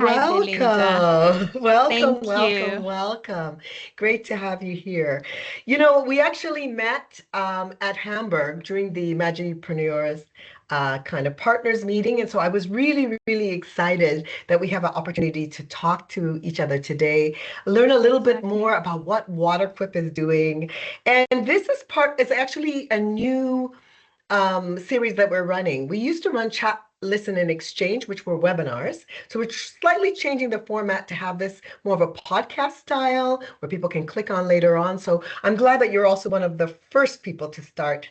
Hi, Belinda. Welcome, welcome, Thank welcome, you. welcome. Great to have you here. You know, we actually met at Hamburg during the Imaginepreneurs kind of partners meeting. And so I was really, really excited that we have an opportunity to talk to each other today, learn a little bit more Exactly. about what Waterquip is doing. And this is actually a new series that we're running. We used to run chat, listen, and exchange, which were webinars. So we're slightly changing the format to have this more of a podcast style where people can click on later on. So I'm glad that you're also one of the first people to start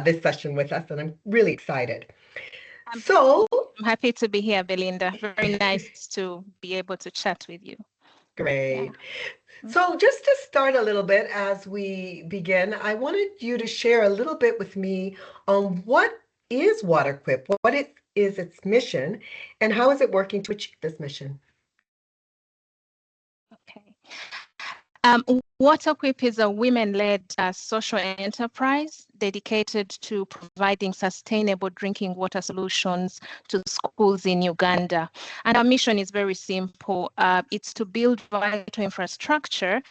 this session with us, and I'm really excited. I'm, So I'm happy to be here, Belinda. Very nice to be able to chat with you. Yeah. great. So just to start a little bit as we begin, I wanted you to share a little bit with me on what is Waterquip, what it is its mission, and how is it working to achieve this mission? Okay. Waterquip is a women-led social enterprise dedicated to providing sustainable drinking water solutions to schools in Uganda. And our mission is very simple. It's to build vital infrastructure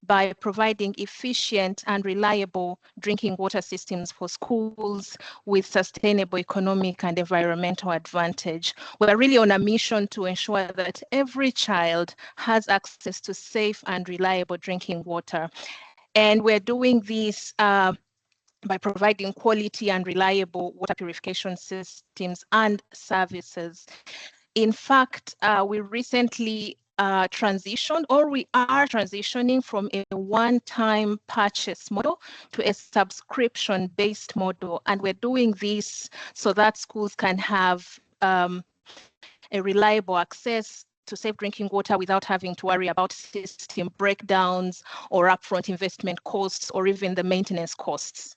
by providing efficient and reliable drinking water systems for schools with sustainable economic and environmental advantage. We're really on a mission to ensure that every child has access to safe and reliable drinking water. And we're doing this by providing quality and reliable water purification systems and services. In fact, we recently transitioned, or we are transitioning from a one-time purchase model to a subscription-based model. And we're doing this so that schools can have a reliable access to safe drinking water without having to worry about system breakdowns or upfront investment costs or even the maintenance costs.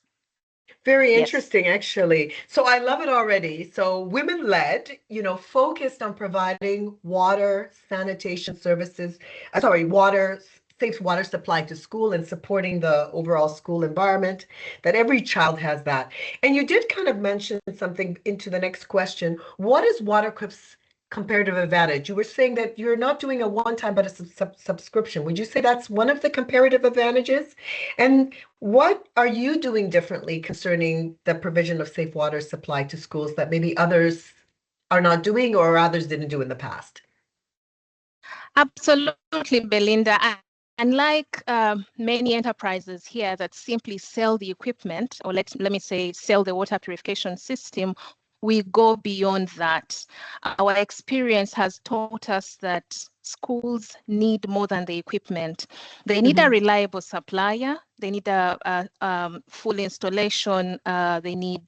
Very Yes. interesting, actually. So I love it already. So women-led, focused on providing water, sanitation services, safe water supply to school and supporting the overall school environment, that every child has that. And you did kind of mention something into the next question. What is Waterquip's comparative advantage? You were saying that you're not doing a one-time, but a subscription. Would you say that's one of the comparative advantages? And what are you doing differently concerning the provision of safe water supply to schools that maybe others are not doing or others didn't do in the past? Absolutely, Belinda. And like many enterprises here that simply sell the equipment, or let me say, sell the water purification system, we go beyond that. Our experience has taught us that schools need more than the equipment. They need a Mm-hmm. reliable supplier. They need a full installation. They need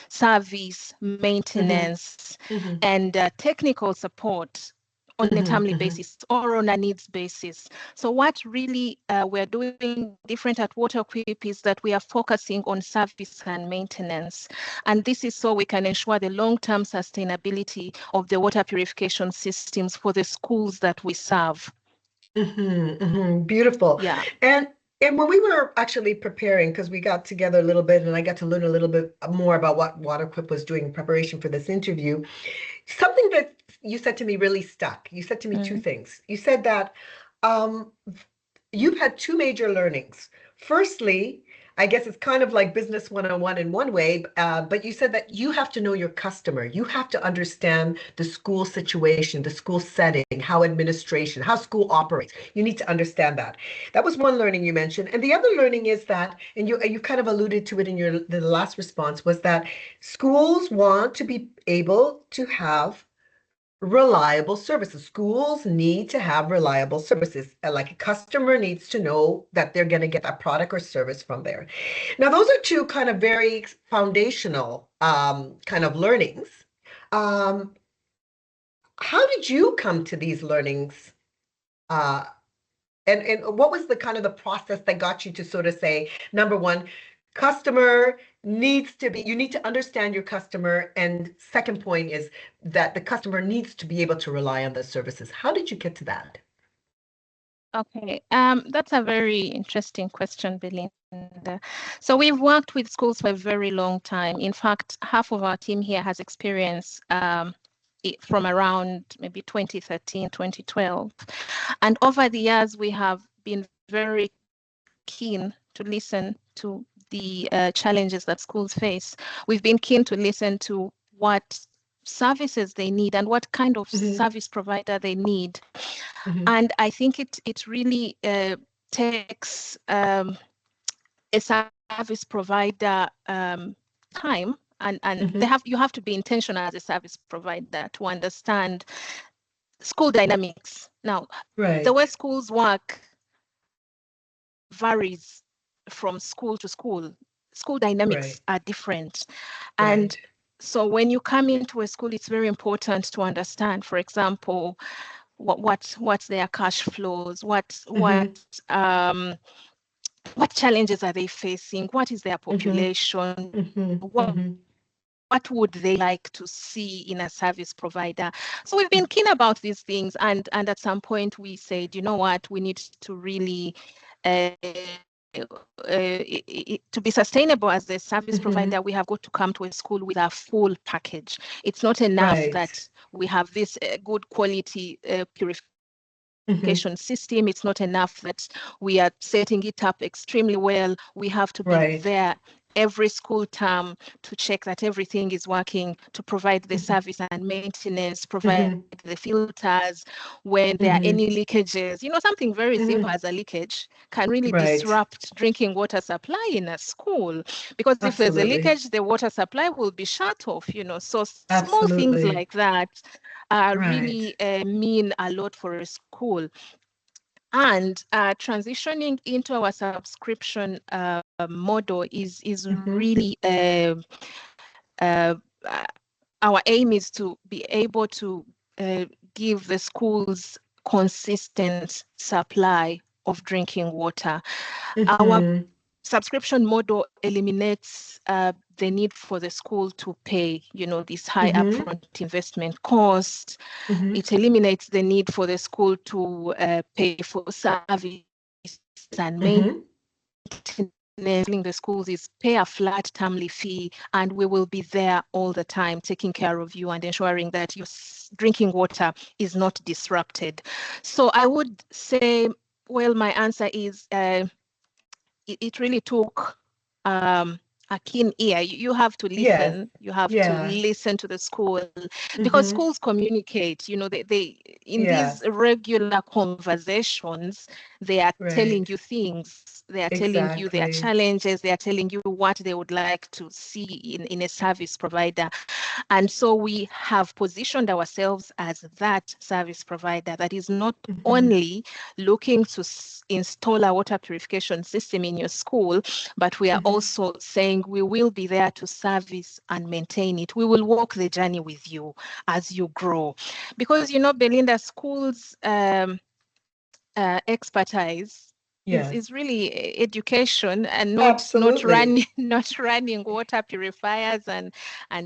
service, Mm-hmm. maintenance, Mm-hmm. and technical support on a timely Mm-hmm. basis or on a needs basis. So what really we're doing different at Waterquip is that we are focusing on service and maintenance. And this is so we can ensure the long-term sustainability of the water purification systems for the schools that we serve. Mm-hmm. Mm-hmm. Beautiful. Yeah. And and when we were actually preparing, because we got together a little bit and I got to learn a little bit more about what Waterquip was doing in preparation for this interview, something that you said to me really stuck. You said to me two Mm. things. You said that um, you've had two major learnings. Firstly, I guess it's kind of like business 101 in one way, but you said that you have to know your customer. You have to understand the school situation, the school setting, how school operates. You need to understand that. That was one learning you mentioned. And the other learning is that, and you kind of alluded to it in the last response, was that schools want to be able to have reliable services. Schools need to have reliable services. Like a customer needs to know that they're going to get a product or service from there. Now, those are two kind of very foundational kind of learnings. Um, how did you come to these learnings? Uh, and what was the kind of the process that got you to sort of say, number one, customer needs to be, you need to understand your customer. And second point is that the customer needs to be able to rely on the services. How did you get to that? Okay, that's a very interesting question, Belinda. So we've worked with schools for a very long time. In fact, half of our team here has experience from around maybe 2013, 2012. And over the years, we have been very keen to listen to the challenges that schools face. We've been keen to listen to what services they need and what kind of service provider they need. And I think it really takes a service provider time, and you have to be intentional as a service provider to understand school dynamics. Now, the way schools work varies from school to school. School dynamics are different. And so when you come into a school, it's very important to understand, for example, what's their cash flows, what challenges are they facing, what is their population, what would they like to see in a service provider. So we've been keen about these things, and at some point we said, you know what, we need to really to be sustainable as a service provider, we have got to come to a school with a full package. It's not enough that we have this good quality purification system. It's not enough that we are setting it up extremely well. We have to be there every school term to check that everything is working, to provide the service and maintenance, provide the filters when there are any leakages. You know, something very simple as a leakage can really disrupt drinking water supply in a school, because if there's a leakage, the water supply will be shut off, you know. So small things like that really mean a lot for a school. And transitioning into our subscription model is really our aim is to be able to give the schools consistent supply of drinking water. Our subscription model eliminates the need for the school to pay, you know, this high upfront investment cost. It eliminates the need for the school to pay for service and maintenance. The schools is pay a flat termly fee, and we will be there all the time taking care of you and ensuring that your drinking water is not disrupted. So I would say, well, my answer is it really took a keen ear. You have to listen. You have to listen to the school, because schools communicate. You know, they in these regular conversations, they are telling you things. They are telling you their challenges. They are telling you what they would like to see in a service provider. And so we have positioned ourselves as that service provider that is not only looking to install a water purification system in your school, but we are also saying we will be there to service and maintain it. We will walk the journey with you as you grow. Because, you know, Belinda, schools expertise is really education, and not running water purifiers and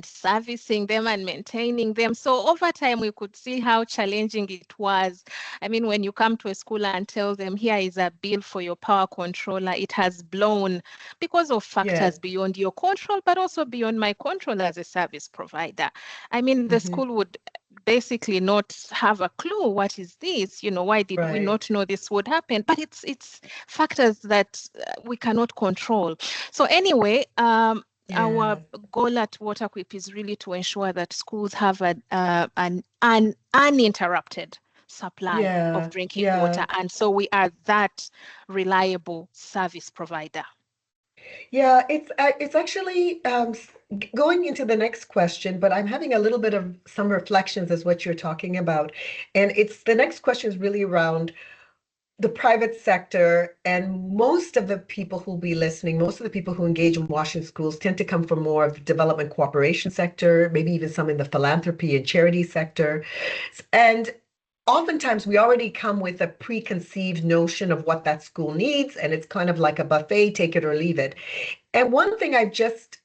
servicing them and maintaining them. So over time, we could see how challenging it was. I mean, when you come to a school and tell them, here is a bill for your power controller, it has blown because of factors beyond your control, but also beyond my control as a service provider. I mean, the school would basically not have a clue. What is this? You know, why did we not know this would happen? But it's factors that we cannot control. So anyway, our goal at Waterquip is really to ensure that schools have an uninterrupted supply of drinking water, and so we are that reliable service provider. Yeah, it's actually going into the next question, but I'm having a little bit of some reflections as what you're talking about. And the next question is really around the private sector, and most of the people who'll be listening, most of the people who engage in washing schools tend to come from more of the development cooperation sector, maybe even some in the philanthropy and charity sector. And oftentimes we already come with a preconceived notion of what that school needs, and it's kind of like a buffet, take it or leave it. And one thing I've just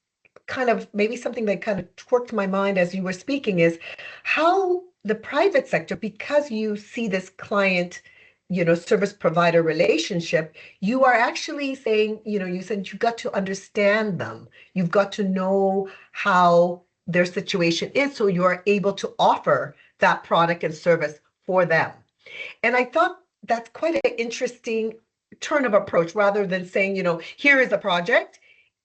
kind of, maybe something that kind of twerked my mind as you were speaking, is how the private sector, because you see this client, you know, service provider relationship, you are actually saying, you know, you said you've got to understand them. You've got to know how their situation is, so you are able to offer that product and service for them. And I thought that's quite an interesting turn of approach, rather than saying, here is a project,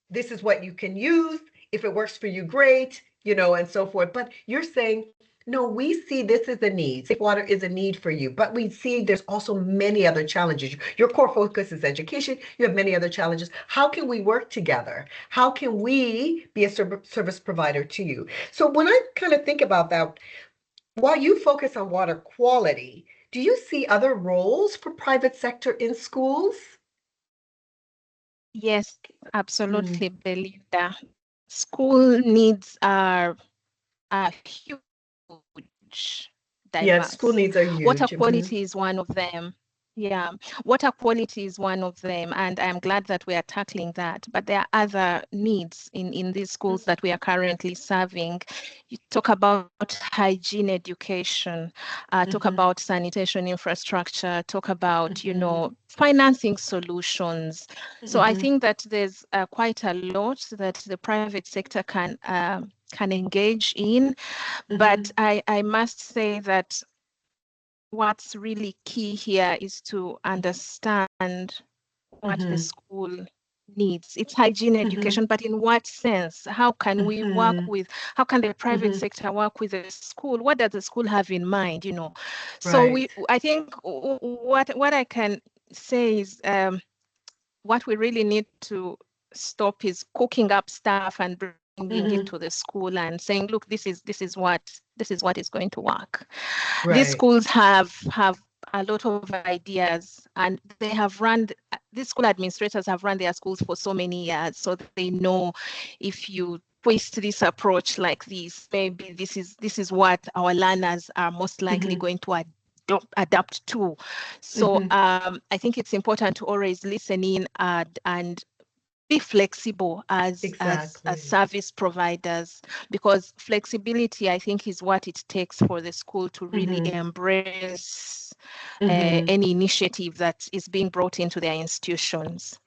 this is what you can use. If it works for you, great, and so forth. But you're saying, no, we see this as a need. Safe water is a need for you, but we see there's also many other challenges. Your core focus is education. You have many other challenges. How can we work together? How can we be a service provider to you? So when I kind of think about that, while you focus on water quality, do you see other roles for private sector in schools? Yes, absolutely, Belinda. School needs are huge, Yes, school diverse. needs are Water huge. quality is one of them. Yeah, water quality is one of them, and I'm glad that we are tackling that. But there are other needs in these schools that we are currently serving. You talk about hygiene education, talk about sanitation infrastructure, talk about, financing solutions. So I think that there's quite a lot that the private sector can engage in. But I must say that what's really key here is to understand what the school needs. It's hygiene education, but in what sense? How can we work with, how can the private sector work with the school? What does the school have in mind, So Right. I think what I can say is what we really need to stop is cooking up stuff and bringing it to the school and saying, look, this is what is going to work. These Right. schools have a lot of ideas, and these school administrators have run their schools for so many years, so they know if you twist this approach like this, maybe this is what our learners are most likely going to adapt to. So I think it's important to always listen in and be flexible as service providers, because flexibility, I think, is what it takes for the school to really embrace any initiative that is being brought into their institutions.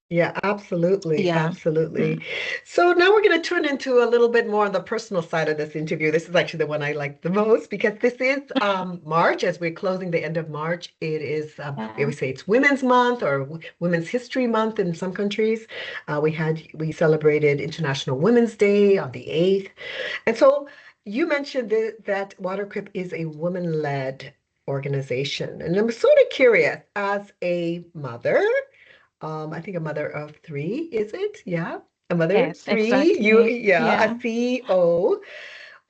Yeah, absolutely. Yeah. Absolutely. So now we're going to turn into a little bit more on the personal side of this interview. This is actually the one I like the most, because this is March. As we're closing the end of March, it is, we always say it's Women's Month or Women's History Month in some countries. We celebrated International Women's Day on the 8th. And so you mentioned that Waterquip is a woman-led organization. And I'm sort of curious, as a mother, I think a mother of three, is it? Yeah. A mother of Yes, three, a exactly. Yeah. CEO.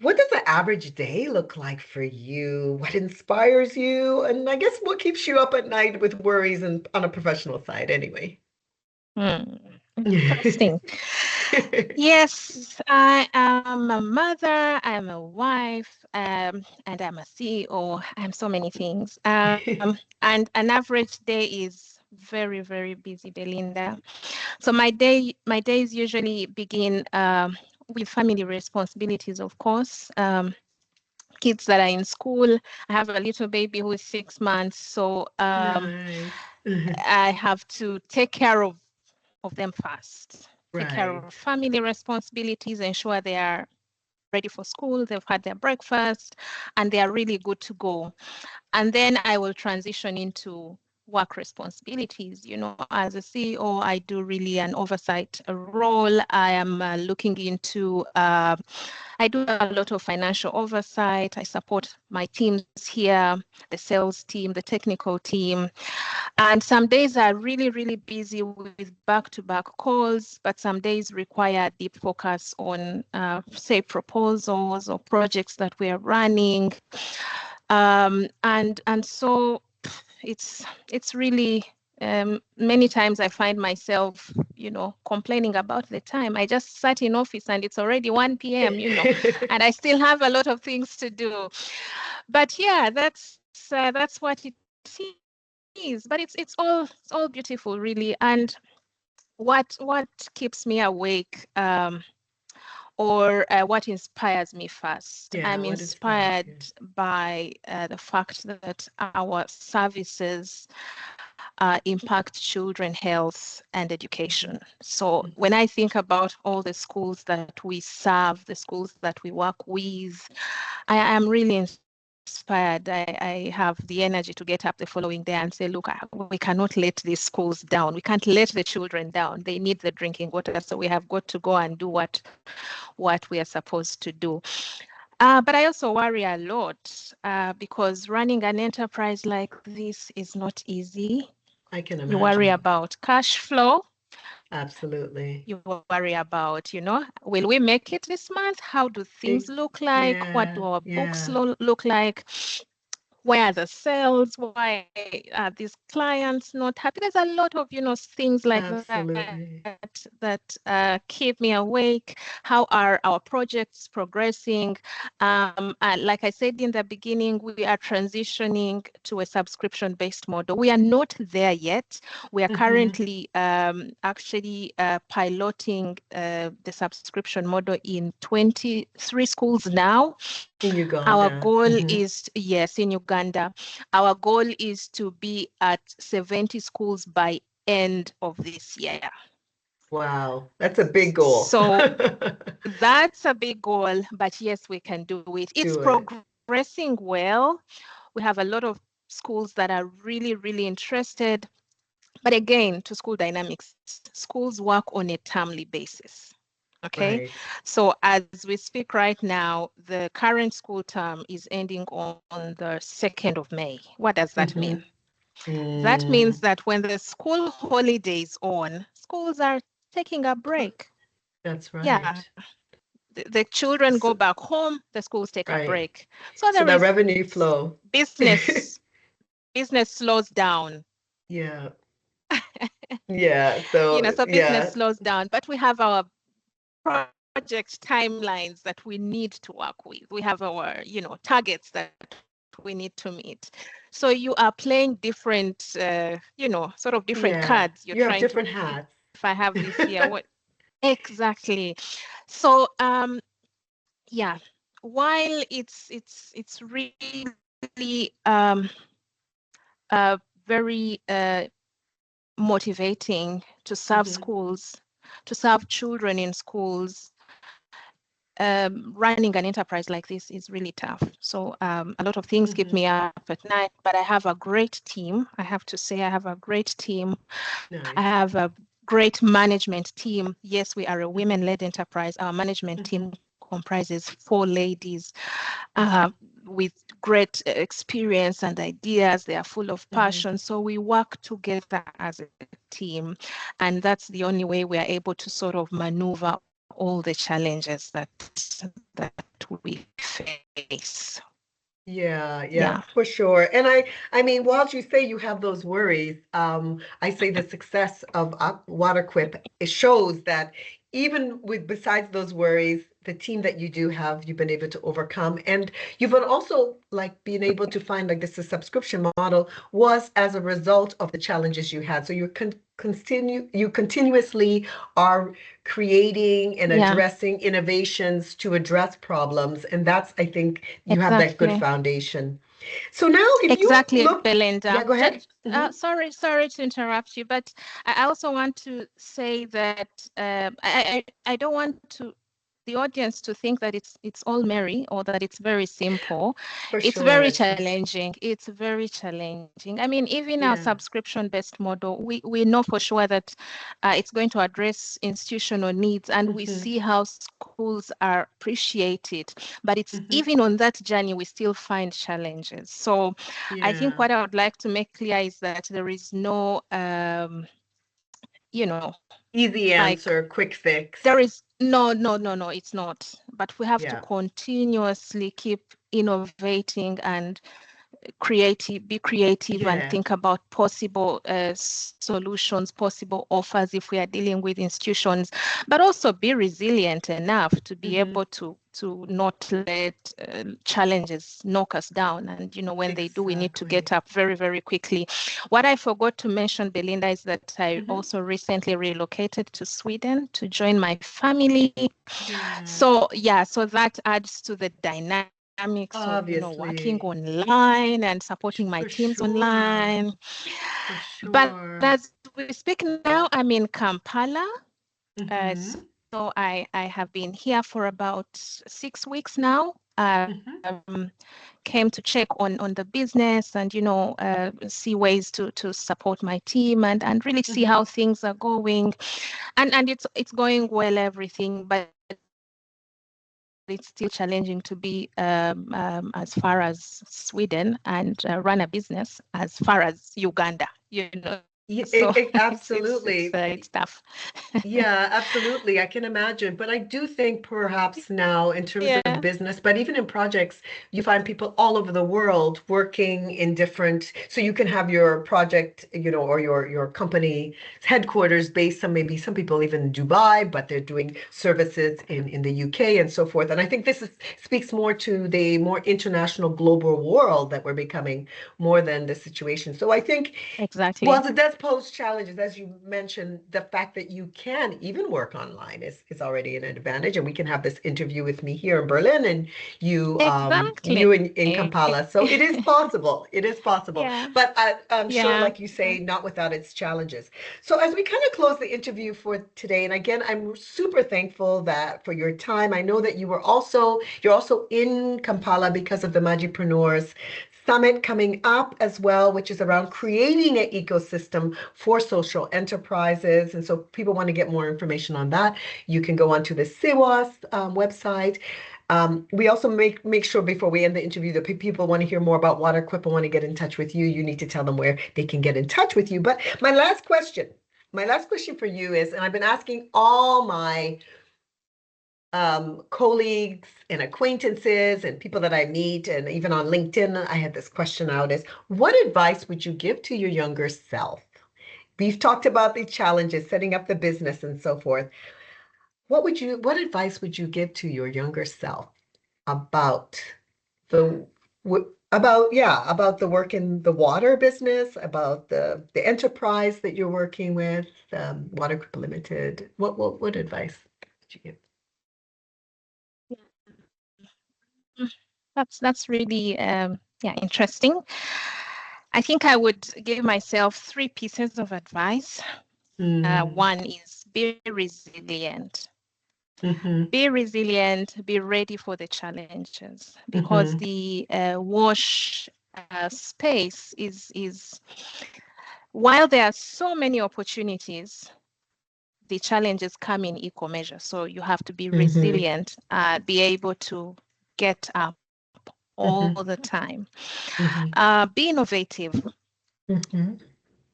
What does the average day look like for you? What inspires you? And I guess what keeps you up at night with worries and on a professional side anyway? Interesting. Yes, I am a mother, I'm a wife, and I'm a CEO. I'm so many things. And an average day is very, very busy, Belinda. So my days usually begin with family responsibilities, of course. Kids that are in school. I have a little baby who is 6 months, so Nice. I have to take care of them first. Take care Right. of family responsibilities, ensure they are ready for school, they've had their breakfast, and they are really good to go. And then I will transition into work responsibilities. As a CEO, I do really an oversight role. I am looking into, I do a lot of financial oversight. I support my teams here, the sales team, the technical team. And some days are really, really busy with back-to-back calls, but some days require deep focus on, say, proposals or projects that we are running. And so it's really many times I find myself, complaining about the time. I just sat in office and it's already 1 p.m., and I still have a lot of things to do. But yeah, that's what it is. But it's all beautiful, really. And what keeps me awake, or what inspires me first? Yeah, I'm what inspires inspired you? by the fact that our services impact children health and education. So when I think about all the schools that we serve, the schools that we work with, I am really inspired. I have the energy to get up the following day and say, look, we cannot let these schools down. We can't let the children down. They need the drinking water. So we have got to go and do what we are supposed to do. But I also worry a lot because running an enterprise like this is not easy. I can imagine. You worry about cash flow. Absolutely. You worry about, will we make it this month? How do things look like? What do our books look like? Where are the sales? Why are these clients not happy? There's a lot of, things like that keep me awake. How are our projects progressing? And like I said in the beginning, we are transitioning to a subscription-based model. We are not there yet. We are currently actually piloting the subscription model in 23 schools now. In Uganda. Our goal is, yes, in Uganda. Our goal is to be at 70 schools by end of this year. Wow, that's a big goal. So that's a big goal, but yes, we can do it. It's progressing well. We have a lot of schools that are really, really interested. But again, to school dynamics, schools work on a termly basis. Okay, right. So as we speak right now, the current school term is ending on the 2nd of May. What does that mean? That means that when the school holiday is on, schools are taking a break. That's right. Yeah. The children go back home, the schools take a break. So there is the revenue flow. Business slows down. Yeah. Yeah. So, so business slows down, but we have our project timelines that we need to work with. We have our, targets that we need to meet. So you are playing different, sort of different cards. You have different hats. If I have this here, what exactly? So, yeah, while it's really very motivating to serve schools, to serve children in schools, running an enterprise like this is really tough. So a lot of things keep me up at night, but I have a great team. I have to say I have a great team. Nice. I have a great management team. Yes, we are a women-led enterprise. Our management team comprises 4 ladies with great experience and ideas. They are full of passion. So we work together as a team. And that's the only way we are able to sort of maneuver all the challenges that we face. Yeah, for sure. And I mean, while you say you have those worries, I say the success of Waterquip, it shows that even besides those worries, the team that you do have, you've been able to overcome, and you've also been able to find this subscription model was as a result of the challenges you had. So you continuously are creating and addressing innovations to address problems, and that's, I think, you have that good foundation. So now, if you look, Belinda. Go ahead. Sorry to interrupt you, but I also want to say that I don't want the audience to think that it's all merry or that it's very simple. It's very challenging. It's very challenging. I mean, even our subscription-based model, we know for sure that it's going to address institutional needs, and we see how schools are appreciated. But it's even on that journey, we still find challenges. So I think what I would like to make clear is that there is no easy answer, quick fix. There is no, it's not. But we have to continuously keep innovating and be creative and think about possible solutions, possible offers if we are dealing with institutions, but also be resilient enough to be able to not let challenges knock us down. And when they do, we need to get up very, very quickly. What I forgot to mention, Belinda, is that I also recently relocated to Sweden to join my family. So that adds to the dynamic dynamics of, working Obviously. online and supporting my For teams sure. online. For But sure. as we speak now, I'm in Kampala. Mm-hmm. So I have been here for about 6 weeks now. Mm-hmm. Came to check on the business and see ways to support my team and really see Mm-hmm. how things are going. And it's going well, everything, but it's still challenging to be as far as Sweden and run a business as far as Uganda, Yeah, so absolutely. it's tough. Yeah, absolutely. I can imagine. But I do think perhaps now, in terms of Yeah, business, but even in projects, you find people all over the world working in different, so you can have your project, or your company headquarters based on maybe some people even in Dubai, but they're doing services in the UK and so forth. And I think speaks more to the more international global world that we're becoming more than the situation. So I think exactly. well, it does pose challenges, as you mentioned. The fact that you can even work online is already an advantage, and we can have this interview with me here in Berlin, and you Exactly. in Kampala. So it is possible. It is possible. Yeah, But I'm sure, yeah. like you say, not without its challenges. So as we kind of close the interview for today, and again, I'm super thankful that for your time. I know that you're also in Kampala because of the Magipreneurs Summit coming up as well, which is around creating an ecosystem for social enterprises. And so people want to get more information on that. You can go onto the SIWAS website. We also make sure before we end the interview that people want to hear more about Waterquip and want to get in touch with you. You need to tell them where they can get in touch with you. But my last question for you is, and I've been asking all my colleagues and acquaintances and people that I meet, and even on LinkedIn, I had this question out is, what advice would you give to your younger self? We've talked about the challenges, setting up the business and so forth. What advice would you give to your younger self about the about the work in the water business, about the enterprise that you're working with, Waterquip Limited? What advice would you give? That's really interesting. I think I would give myself 3 pieces of advice. Mm, One is be resilient. mhm, Be resilient, be ready for the challenges, because mhm, the wash space is while there are so many opportunities, the challenges come in equal measure. So you have to be mhm, resilient, be able to get up all mhm, the time. mhm, Be innovative, mhm,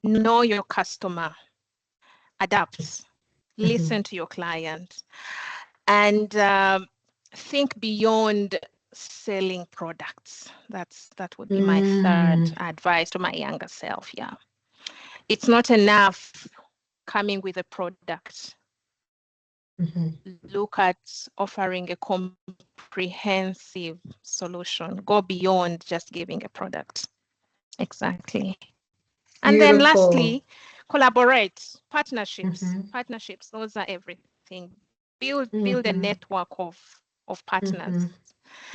know your customer, adapt, mhm, listen to your client, and think beyond selling products. That would be my third mm, advice to my younger self. Yeah, it's not enough coming with a product. mhm. Look at offering a comprehensive solution. Go beyond just giving a product. Exactly. And then Beautiful. lastly, collaborate, partnerships. Mhm, Partnerships, those are everything. Build a mhm, network of partners,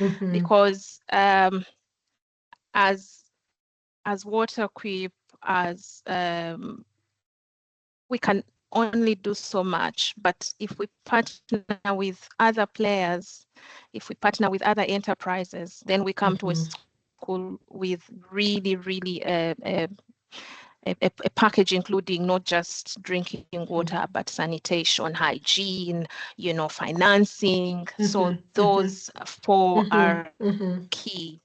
mhm, mhm, because as Waterquip, as we can only do so much, but if we partner with other players, if we partner with other enterprises, then we come to a mhm, school with really a package including not just drinking water, but sanitation, hygiene, financing. So mhm, mhm, those four mhm, are mhm. key.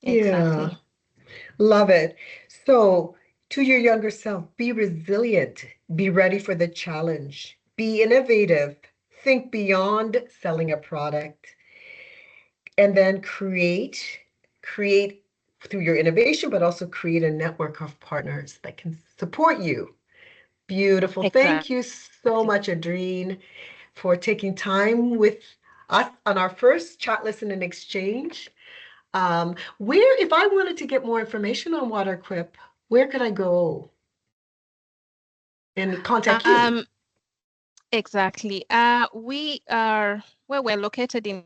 Yeah, Exactly. love it. So, to your younger self, be resilient, be ready for the challenge, be innovative, think beyond selling a product, and then create through your innovation, but also create a network of partners that can support you. Beautiful. Thank you so Exactly. much, Adrine, for taking time with us on our first chat, listen, and exchange. If I wanted to get more information on Waterquip, where could I go and contact you? Um, exactly. We're located in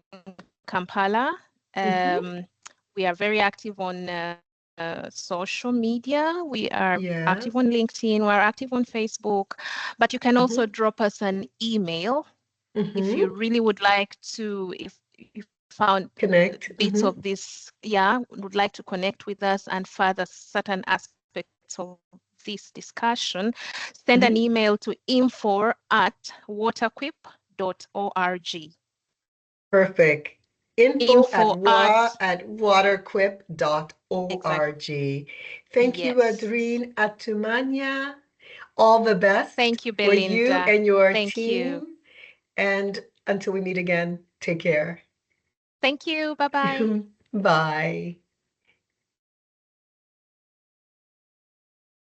Kampala. We are very active on social media. We are active Yes. on LinkedIn. We're active on Facebook. But you can also Mm-hmm. drop us an email if you Mm-hmm. really would like to, if you found Connect. bits Mm-hmm. of this, would like to connect with us and further certain aspects of this discussion, send an Mm-hmm. email to info@waterquip.org. Perfect. Info at Info at, exactly. waterquip.org. Thank you, Yes. Adrine Atumanya. All the best Thank you, for you Belinda. and your Thank you. team. And until we meet again, take care. Thank you. Bye-bye. Bye.